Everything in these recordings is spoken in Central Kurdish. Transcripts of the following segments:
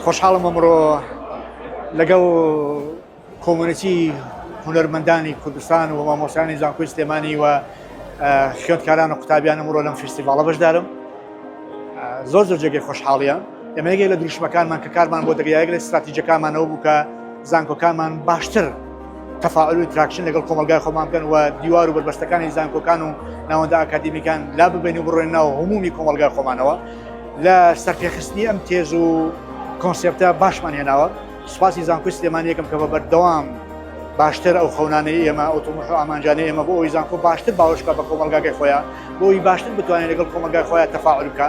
خۆشحاڵم ئەمڕۆ لەگەڵ کۆمونیتی هونەرمەندانی کوردستان و مامۆستایانی زانکۆی سلێمانی و خوێندکاران و قوتابیان ئەمڕۆ لەم فێستیڤاڵە بەشدارم. زۆر جێگەی خۆشحاڵیە. ئێمە یەکێک لە دروشمەکانمان کە کارمان بۆ دەگەیەک لە استراتیجیەکانمانەوە بوو کە زانکۆکانمان باشتر تەفاعل و تراکشن لەگەڵ کۆمەلگای خۆمان بکەن و دیوار و بربەستەکانی زانکۆکان و ناوەندە ئاکادیمیکان لا ببین و بڕۆین ناو هەمومی کۆمەلگای خۆمانەوە. لە سەرپێخستنی ئەم تێز و کۆنسێپتە باشمان هێناوە. سوپاسی زانکۆی سلێمانی یەکەم کە بە بەردەوام باشتر ئەو خەونانەی ئێمە ئۆتۆمۆح و ئامانجانەی ئێمە بۆ ئەوی زانکۆ باشتر باوەشکە بە کۆمەلگاکەی خۆیان بۆ ئەوی باشتر بتوانێت لەگەڵ کۆمەلگای خۆیان تەفاعل بکە.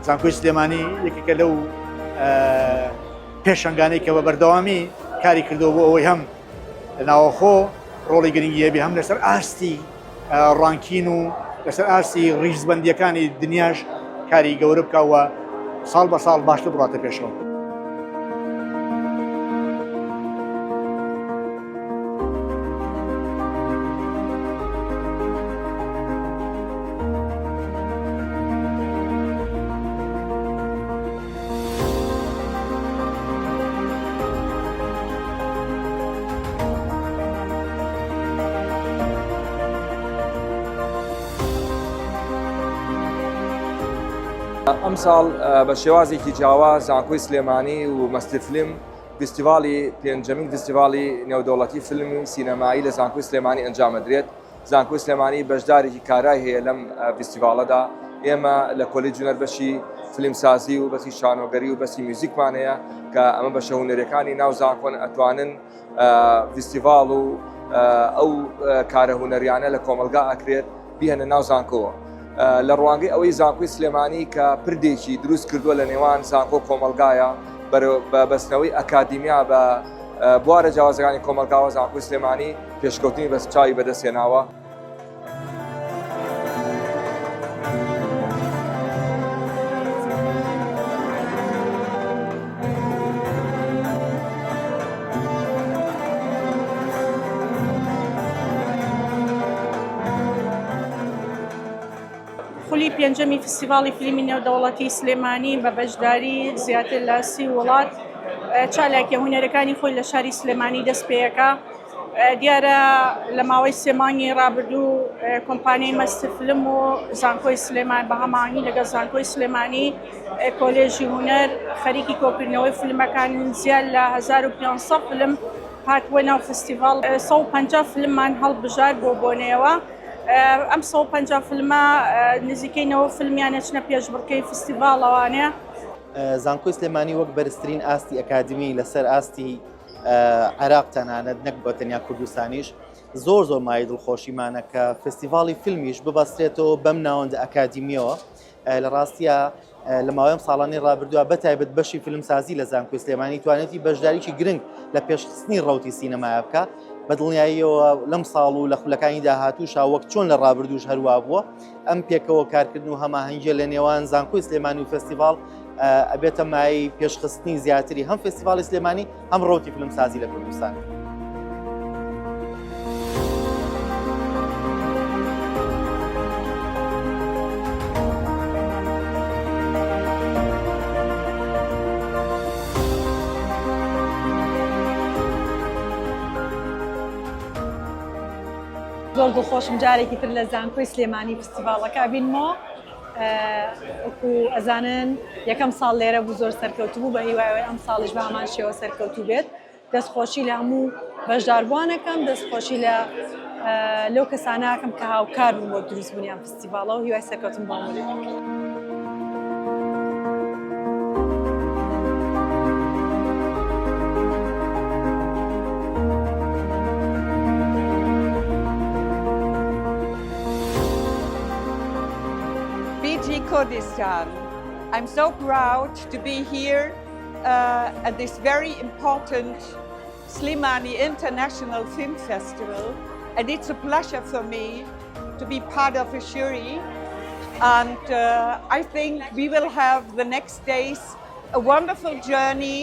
زانکۆی سلێمانی یەکێکە لەو پێشەنگانەی کە بە بەردەوامی کاری کردەوە بۆ ئەوەی هەم ناوەخۆ ڕۆڵی گرنگی هەبێ هەم لەسەر ئاستی ڕانکین و لەسەر ئاستی ڕیزبەندیەکانی دنیاش کاری گەورە بکەوە ساڵ بە ساڵ باشتر بڕاتە پێشەوە. ئەم ساڵ بە شێوازێکی جیاواز زانکۆی سلێمانی و مەستر فیلم فێستیڤاڵی پێنجەمین فێستیڤاڵی نێودەوڵەتی فیلمی سینەمایی لە زانکۆی سلێمانی ئەنجامەدرێت. زانکۆی سلێمانی بەشدارێکی کارای هەیە لەم فێستیڤاڵەدا. ئێمە لە کۆلیج هونەر بەشی فیلمسازی و بەسی شانۆگەری و بەسی میوزیکمان هەیە کە ئەمە بەشە هونەرەکانی ناو زانکۆن ئەتوانن فێستیڤاڵ و ئەو کارە هونەریانە لە کۆمەلگا ئەکرێت بیهێنە ناو زانکۆوە. لە ڕوانگەی ئەوەی زانکۆی سلێمانی کە پردێکی دروست کردووە لە نێوان زانکۆ کۆمەلگایە بە بەستنەوەی ئەکادیمیا بە بوارە جیاوازەکانی کۆمەلگاوە زانکۆی سلێمانی پێشکەوتنی بەسچاوی بەدەستهێناوە. خولی پێنجەمی فێستیڤاڵی فیلمی نێودەوڵەتی سلێمانی بە بەشداری زیاتر لە 30 وڵات چالاکیە هونەرەکانی خۆی لە شاری سلێمانی دەست پێیەکە. دیارە لە ماوەی 3 مانگی ڕابردوو کۆمپانیای مەستر فیلم و زانکۆی سلێمانی بە هەماهەنگی لەگەڵ زانکۆی سلێمانی کۆلێژی هونەر خەریکی کۆکردنەوەی فیلمەکان زیاد لە 1500 فیلم هاتووە ناو فێستیڤاڵ. 150 فیلممان هەڵبژار بۆ بۆنەوە. ئەم 150 فیلمە نزیکەی 90 فیلمیانە چنە پێشبڕکەی فێستیڤاڵەوانەیە. زانکۆی سلێمانی وەک بەرزترین ئاستی ئەکادمی لەسەر ئاستی عێراق تەنانەت نەک بە تەنیا کوردستانیش زۆر مای دڵخۆشیمانە کە فێستیڤاڵی فیلمیش ببەسترێتەوە بەم ناوەندە ئەکادیمیەوە. لە ڕاستیە لە ماوەی ساڵانی ڕابردووە بەتایبەت بەشی فیلمسازی لە زانکۆی سلێمانی توانێتی بەشداریکی گرنگ لە پێشخستنی ڕەوتی سینەمایە بکە. بەدڵنیاییەوە لەم ساڵ و لە خولەکانی داهاتووشا وەک چۆن لە ڕابردووش هەروە بووە ئەم پێکەوە کارکردن و هەماهەنگیە لە نێوان زانکۆی سلێمانی و فێستیڤاڵ ئەبێتە مای پێشخستنی زیاتری هەم فێستیڤاڵی سلێمانی هەم ڕەوتی فیلمسازی لە کوردستان. زۆر دڵخۆشم جارێکی تر لە زانکۆی سلێمانی فێستیڤاڵەکە بینمەوە. وەکو ئەزانن یەکەم ساڵ لێرە بوو زۆر سەرکەوتوو بوو بە هیوایەوەی ئەم ساڵیش بە هەمان شێوە سەرکەوتوو بێت. دەستخۆشی لە هەموو بەشداربووانەکەم، دەستخۆشی لەو کەسانەکەم کە هاوکار بوون بۆ دروستبوونی ئەم فێستیڤاڵەوە و هیوای سەرکەوتن بۆ هەموو. Kurdistan. I'm so proud to be here at this very important Slimani International Film Festival, and it's a pleasure for me to be part of a jury, and I think we will have the next days a wonderful journey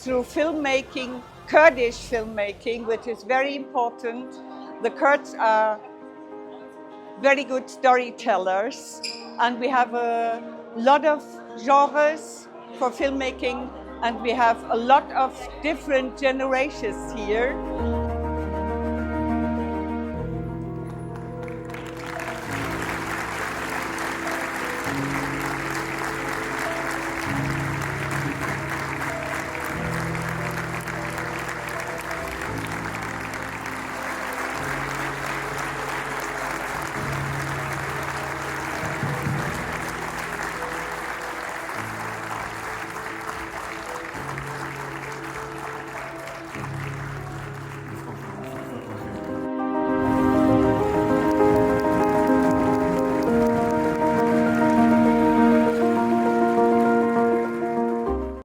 through filmmaking, Kurdish filmmaking, which is very important. The Kurds are very good storytellers, and we have a lot of genres for filmmaking and we have a lot of different generations here.